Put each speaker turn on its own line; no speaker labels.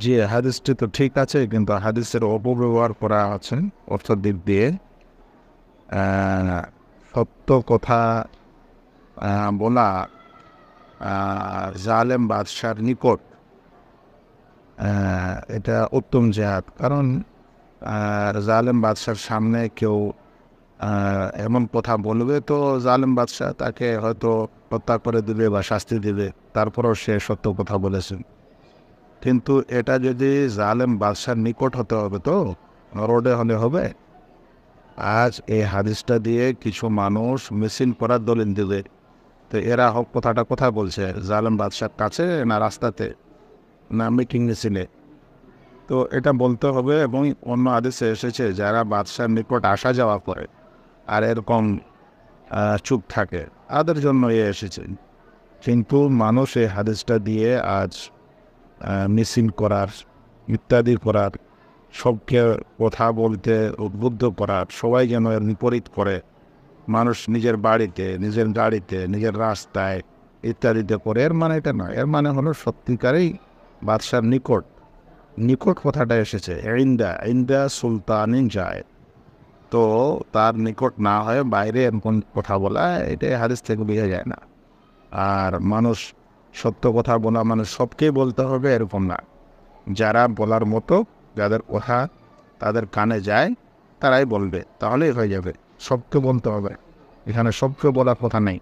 জি, হাদিসটি তো ঠিক আছে, কিন্তু হাদিসের অপব্যবহার করা আছে অর্থ দিক দিয়ে। আহ, সত্য কথা বলা জালেম বাদশার নিকট এটা উত্তম জেহাদ। কারণ জালেম বাদশার সামনে কেউ এমন কথা বলবে, তো জালেম বাদশাহ তাকে হয়তো হত্যা করে দিবে বা শাস্তি দিবে, তারপরও সে সত্য কথা বলেছেন। কিন্তু এটা যদি জালেম বাদশার নিকট হতে হবে, তো রোডে হলে হবে? আজ এই হাদিসটা দিয়ে কিছু মানুষ মিছিল করার দলিল দিবে, তো এরা হক কথাটা কোথায় বলছে? জালেম বাদশার কাছে, না রাস্তাতে, না মিটিং মিছিলে? তো এটা বলতে হবে। এবং অন্য হাদিসে এসেছে যারা বাদশার নিকট আসা যাওয়া করে আর এরকম চুপ থাকে, তাদের জন্য এসেছে। কিন্তু মানুষ এই হাদিসটা দিয়ে আজ মিছিল করার, ইত্যাদি করার, সবকে কথা বলতে উদ্বুদ্ধ করার, সবাই যেন এর বিপরীত করে, মানুষ নিজের বাড়িতে, নিজের গাড়িতে, নিজের রাস্তায় ইত্যাদিতে করে, এর মানে এটা নয়। এর মানে হলো সত্যিকারেই বাদশার নিকট, নিকট কথাটা এসেছে ইন্দা ইন্দা সুলতানিন যায়, তো তার নিকট না হয়ে বাইরে এরকম কথা বলা, এটা হাদিস থেকে বোঝা যায় না। আর মানুষ সত্য কথা বলা মানুষ সবকেই বলতে হবে এরকম না। যারা বলার মতো, যাদের কথা তাদের কানে যায়, তারাই বলবে, তাহলেই হয়ে যাবে। সবকে বলতে হবে, এখানে সবকে বলার কথা নেই।